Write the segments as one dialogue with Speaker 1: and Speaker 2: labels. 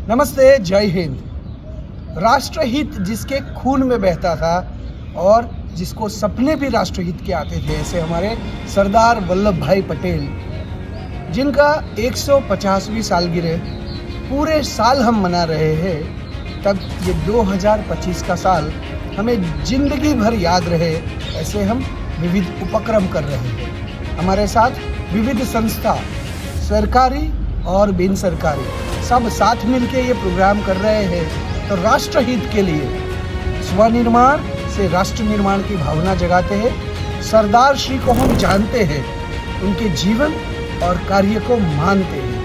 Speaker 1: नमस्ते, जय हिंद। राष्ट्रहित जिसके खून में बहता था और जिसको सपने भी राष्ट्रहित के आते थे, ऐसे हमारे सरदार वल्लभ भाई पटेल, जिनका 150वीं सालगिरह पूरे साल हम मना रहे हैं, तब ये 2025 का साल हमें जिंदगी भर याद रहे, ऐसे हम विविध उपक्रम कर रहे हैं। हमारे साथ विविध संस्था, सरकारी और बिन सरकारी, सब साथ मिलके ये प्रोग्राम कर रहे हैं। तो राष्ट्रहित के लिए स्वनिर्माण से राष्ट्र निर्माण की भावना जगाते हैं। सरदार श्री को हम जानते हैं, उनके जीवन और कार्य को मानते हैं।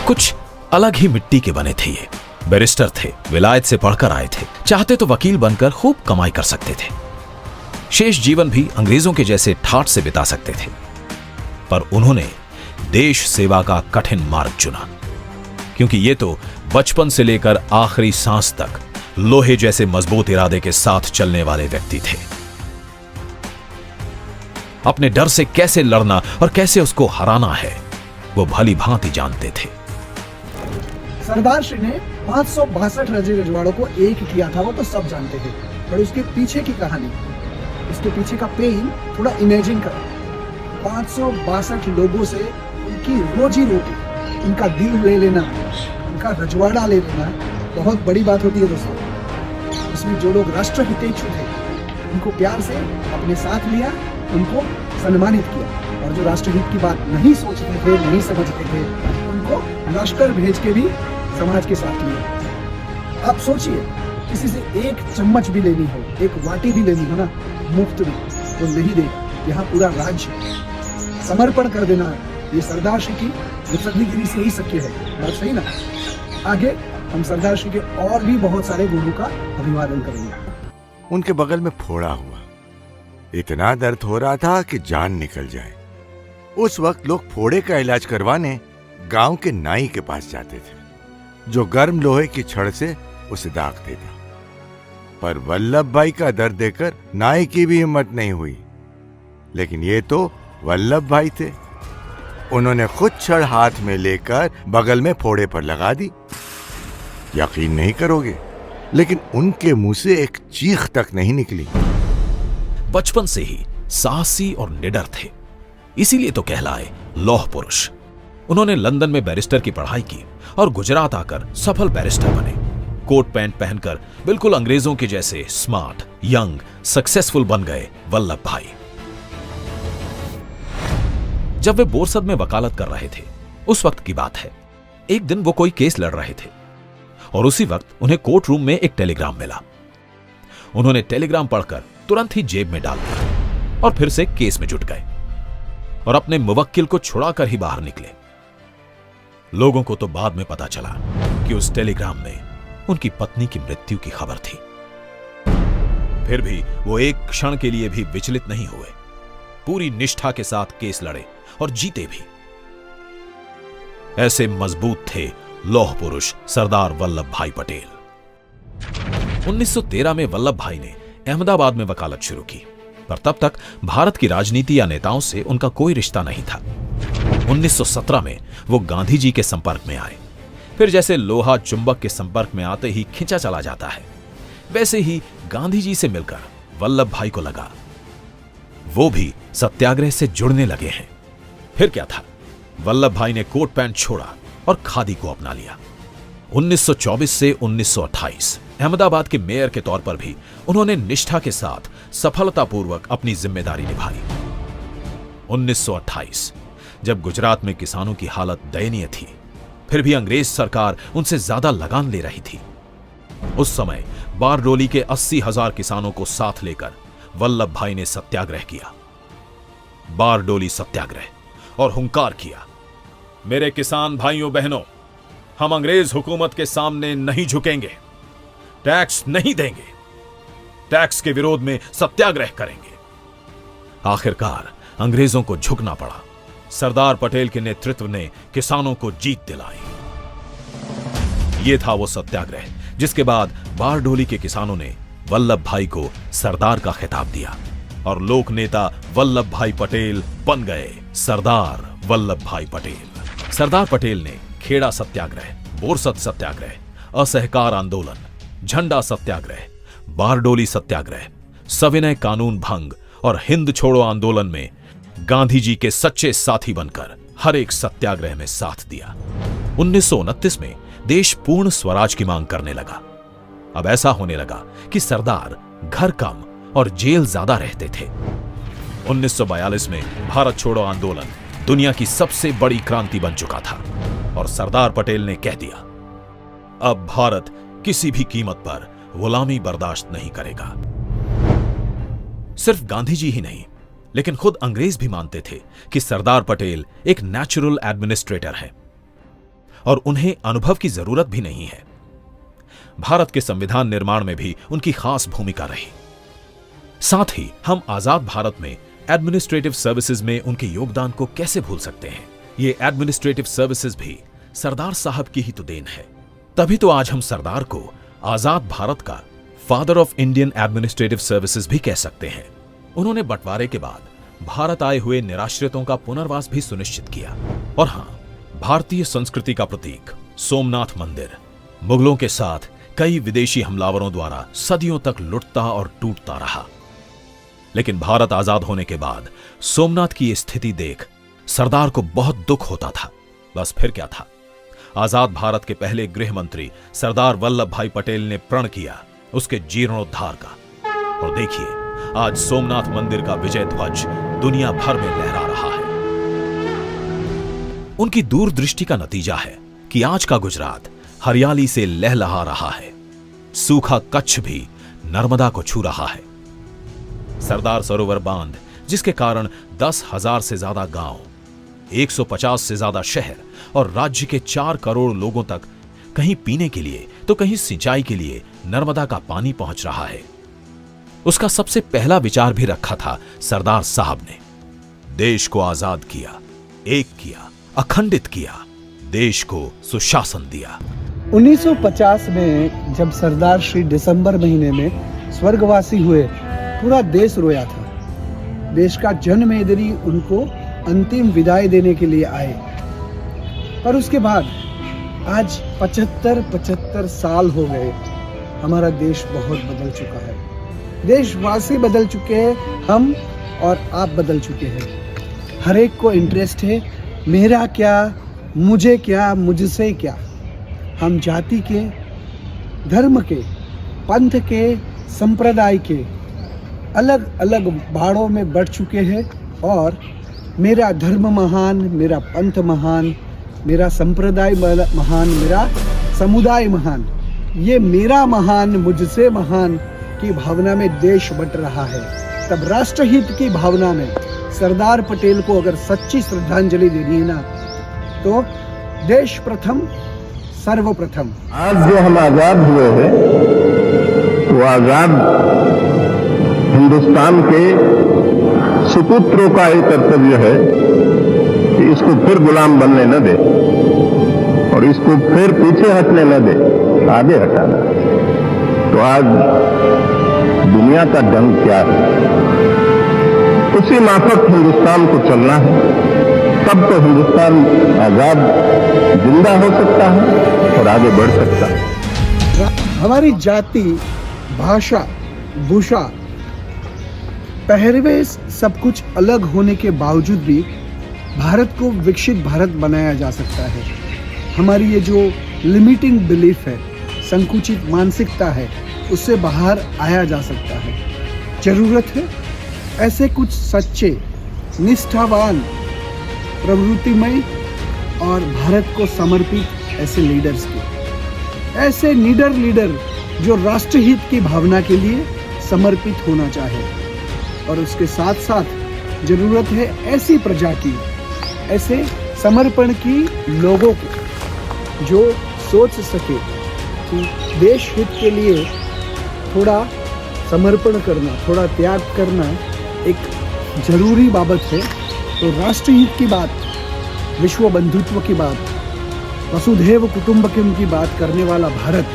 Speaker 2: कुछ अलग ही मिट्टी के बने थे ये। बैरिस्टर थे, विलायत से पढ़कर आए थे, चाहते तो वकील बनकर खूब कमाई कर सकते थे। शेष जीवन भी अंग्रेजों के जैसे ठाठ से बिता सकते थे, पर उन्होंने देश सेवा का कठिन मार्ग चुना, क्योंकि ये तो बचपन से लेकर आखिरी सांस तक लोहे जैसे मजबूत इरादे के साथ चलने वाले व्यक्ति थे। अपने डर से कैसे लड़ना और कैसे उसको हराना है, वो भली भांति जानते थे।
Speaker 1: सरदार श्री ने 562 रजवाड़ों को एक किया था, वो तो सब जानते थे, पर उसके पीछे की कहानी, उसके पीछे का पेन थोड़ा इमेजिन करो। 562 लोगों से उनकी रोजी रोटी, उनका दिल ले लेना, उनका रजवाड़ा ले लेना बहुत बड़ी बात होती है दोस्तों। इसमें जो लोग राष्ट्र हितैषी थे, उनको प्यार से अपने साथ लिया, उनको सम्मानित किया, और जो राष्ट्रहित की बात नहीं सोचते थे, नहीं समझते थे, उनको लश्कर भेज के भी समाज के साथ लिया। आप सोचिए, किसी से एक चम्मच भी लेनी हो, एक वाटी भी लेनी हो ना, मुफ्त में, वो नहीं देगा। यहाँ पूरा राज्य समर्पण कर देना है। ये सरदार श्री की मुत्सद्दीगिरी से ही शक्य है, बात सही ना। आगे हम सरदार श्री के और भी बहुत सारे गुणों का अभिवादन करेंगे।
Speaker 3: उनके बगल में फोड़ा हुआ, इतना दर्द हो रहा था कि जान निकल जाए। उस वक्त लोग फोड़े का इलाज करवाने गांव के नाई के पास जाते थे, जो गर्म लोहे की छड़ से उसे दाग देता। पर वल्लभ भाई का दर्द देखकर नाई की भी हिम्मत नहीं हुई। लेकिन ये तो वल्लभ भाई थे, उन्होंने खुद छड़ हाथ में लेकर बगल में फोड़े पर लगा दी। यकीन नहीं करोगे, लेकिन उनके मुंह से एक चीख तक नहीं निकली।
Speaker 2: बचपन से ही साहसी और निडर थे, इसीलिए तो कहलाए लौह पुरुष। उन्होंने लंदन में बैरिस्टर की पढ़ाई की और गुजरात आकर सफल बैरिस्टर बने। कोट पैंट पहनकर बिल्कुल अंग्रेजों के जैसे स्मार्ट, यंग, सक्सेसफुल बन गए वल्लभ भाई। जब वे बोरसद में वकालत कर रहे थे, उस वक्त की बात है। एक दिन वो कोई केस लड़ रहे थे और उसी वक्त उन्हें कोर्ट रूम में एक टेलीग्राम मिला। उन्होंने टेलीग्राम पढ़कर तुरंत ही जेब में डाल दिया और फिर से केस में जुट गए और अपने मुवक्किल को छुड़ाकर ही बाहर निकले। लोगों को तो बाद में पता चला कि उस टेलीग्राम में उनकी पत्नी की मृत्यु की खबर थी। फिर भी वो एक क्षण के लिए भी विचलित नहीं हुए, पूरी निष्ठा के साथ केस लड़े और जीते भी। ऐसे मजबूत थे लौह पुरुष सरदार वल्लभ भाई पटेल। 1913 में वल्लभ भाई ने अहमदाबाद में वकालत शुरू की, पर तब तक भारत की राजनीति या नेताओं से उनका कोई रिश्ता नहीं था। 1917 में वो गांधी जी के संपर्क में आए। फिर जैसे लोहा चुंबक के संपर्क में आते ही खिंचा चला जाता है, वैसे ही गांधी जी से मिलकर वल्लभ भाई को लगा वो भी सत्याग्रह से जुड़ने लगे हैं। फिर क्या था, वल्लभ भाई ने कोट पैंट छोड़ा और खादी को अपना लिया। 1924 से 1928 अहमदाबाद के मेयर के तौर पर भी उन्होंने निष्ठा के साथ सफलतापूर्वक अपनी जिम्मेदारी निभाई। 1928 जब गुजरात में किसानों की हालत दयनीय थी, फिर भी अंग्रेज सरकार उनसे ज्यादा लगान ले रही थी। उस समय बारडोली के 80,000 किसानों को साथ लेकर वल्लभ भाई ने सत्याग्रह किया, बारडोली सत्याग्रह, और हुंकार किया, मेरे किसान भाइयों बहनों, हम अंग्रेज हुकूमत के सामने नहीं झुकेंगे, टैक्स नहीं देंगे, टैक्स के विरोध में सत्याग्रह करेंगे। आखिरकार अंग्रेजों को झुकना पड़ा। सरदार पटेल के नेतृत्व ने किसानों को जीत दिलाई। यह था वो सत्याग्रह जिसके बाद बारडोली के किसानों ने वल्लभ भाई को सरदार का खिताब दिया और लोक नेता वल्लभ भाई पटेल बन गए सरदार वल्लभ भाई पटेल। सरदार पटेल ने खेड़ा सत्याग्रह, बोरसद सत्याग्रह, असहकार आंदोलन, झंडा सत्याग्रह, बारडोली सत्याग्रह, सविनय कानून भंग और हिंद छोड़ो आंदोलन में गांधी जी के सच्चे साथी बनकर हर एक सत्याग्रह में साथ दिया। 1929 में देश पूर्ण स्वराज की मांग करने लगा। अब ऐसा होने लगा कि सरदार घर कम और जेल ज्यादा रहते थे। 1942 में भारत छोड़ो आंदोलन दुनिया की सबसे बड़ी क्रांति बन चुका था और सरदार पटेल ने कह दिया, अब भारत किसी भी कीमत पर गुलामी बर्दाश्त नहीं करेगा। सिर्फ गांधी जी ही नहीं, लेकिन खुद अंग्रेज भी मानते थे कि सरदार पटेल एक नेचुरल एडमिनिस्ट्रेटर हैं और उन्हें अनुभव की जरूरत भी नहीं है। भारत के संविधान निर्माण में भी उनकी खास भूमिका रही। साथ ही हम आजाद भारत में एडमिनिस्ट्रेटिव सर्विसेज में उनके योगदान को कैसे भूल सकते हैं। ये एडमिनिस्ट्रेटिव सर्विसेज भी सरदार साहब की ही तो देन है। तभी तो आज हम सरदार को आजाद भारत का father of Indian administrative services भी कह सकते हैं। उन्होंने बंटवारे के बाद भारत आए हुए निराश्रितों का पुनर्वास भी सुनिश्चित किया। और हां, भारतीय संस्कृति का प्रतीक सोमनाथ मंदिर मुगलों के साथ कई विदेशी हमलावरों द्वारा सदियों तक लुटता और टूटता रहा। लेकिन भारत आजाद होने के बाद सोमनाथ की स्थिति देख सरदार को बहुत दुख होता था। बस फिर क्या था, आजाद भारत के पहले गृह मंत्री सरदार वल्लभ भाई पटेल ने प्रण किया उसके जीर्णोद्धार का। और देखिए, आज सोमनाथ मंदिर का विजय ध्वज दुनिया भर में लहरा रहा है। उनकी दूरदृष्टि का नतीजा है कि आज का गुजरात हरियाली से लहलहा रहा है। सूखा कच्छ भी नर्मदा को छू रहा है। सरदार सरोवर बांध, जिसके कारण 10,000 से ज्यादा गांव, 150 से ज्यादा शहर और राज्य के 4 करोड़ लोगों तक कहीं पीने के लिए तो कहीं सिंचाई के लिए नर्मदा का पानी पहुंच रहा है। उसका सबसे पहला विचार भी रखा था सरदार साहब ने। देश को आजाद किया, एक किया, अखंडित किया, देश को सुशासन दिया।
Speaker 1: 1950 में जब सरदार श्री दिसंबर महीने में स्वर्गवासी हुए, पूरा देश रोया था। देश का जन मेदिनी उनको अंतिम विदाई देने के लिए आए। पर उसके बाद आज 75 साल हो गए। हमारा देश बहुत बदल चुका है। देशवासी बदल चुके हैं, हम और आप बदल चुके हैं। हर एक को इंटरेस्ट है, मेरा क्या, मुझे क्या, मुझसे क्या। हम जाति के, धर्म के, पंथ के, संप्रदाय के अलग अलग बाड़ों में बढ़ चुके हैं और मेरा धर्म महान, मेरा पंथ महान, मेरा संप्रदाय महान, मेरा समुदाय महान, ये मेरा महान, मुझसे महान की भावना में देश बंट रहा है। तब राष्ट्रहित की भावना में सरदार पटेल को अगर सच्ची श्रद्धांजलि देनी है ना, तो देश प्रथम, सर्वप्रथम।
Speaker 4: आज जो हम आजाद हुए हैं वो आजाद हिंदुस्तान के सुपुत्रों का एक कर्तव्य है कि इसको फिर गुलाम बनने न दे और इसको फिर पीछे हटने न दे, आगे हटाना। तो आज दुनिया का ढंग क्या है, उसी माफक हिंदुस्तान को चलना है। तब तो हिंदुस्तान आजाद जिंदा हो सकता है और आगे बढ़ सकता है।
Speaker 1: हमारी जाति, भाषा, भूषा, पहरवेश सब कुछ अलग होने के बावजूद भी भारत को विकसित भारत बनाया जा सकता है। हमारी ये जो लिमिटिंग बिलीफ है, संकुचित मानसिकता है, उससे बाहर आया जा सकता है। जरूरत है ऐसे कुछ सच्चे, निष्ठावान, प्रवृत्तिमय और भारत को समर्पित ऐसे लीडर्स की, ऐसे लीडर जो राष्ट्रहित की भावना के लिए समर्पित होना चाहे। और उसके साथ साथ जरूरत है ऐसी प्रजा की, ऐसे समर्पण की लोगों को जो सोच सके कि देश हित के लिए थोड़ा समर्पण करना, थोड़ा त्याग करना एक जरूरी बाबत है। तो राष्ट्रहित की बात, विश्व बंधुत्व की बात, वसुधैव कुटुंबकम की बात करने वाला भारत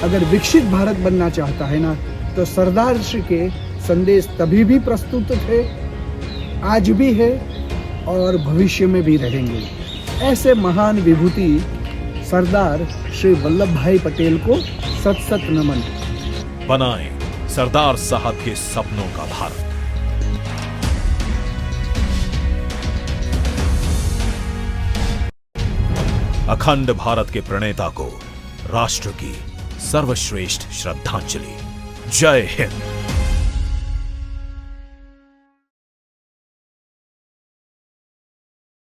Speaker 1: अगर विकसित भारत बनना चाहता है ना, तो सरदार श्री के संदेश तभी भी प्रस्तुत थे, आज भी है और भविष्य में भी रहेंगे। ऐसे महान विभूति सरदार श्री वल्लभ भाई पटेल को सत सत नमन।
Speaker 2: बनाएं सरदार साहब के सपनों का भारत। अखंड भारत के प्रणेता को राष्ट्र की सर्वश्रेष्ठ श्रद्धांजलि। जय हिंद।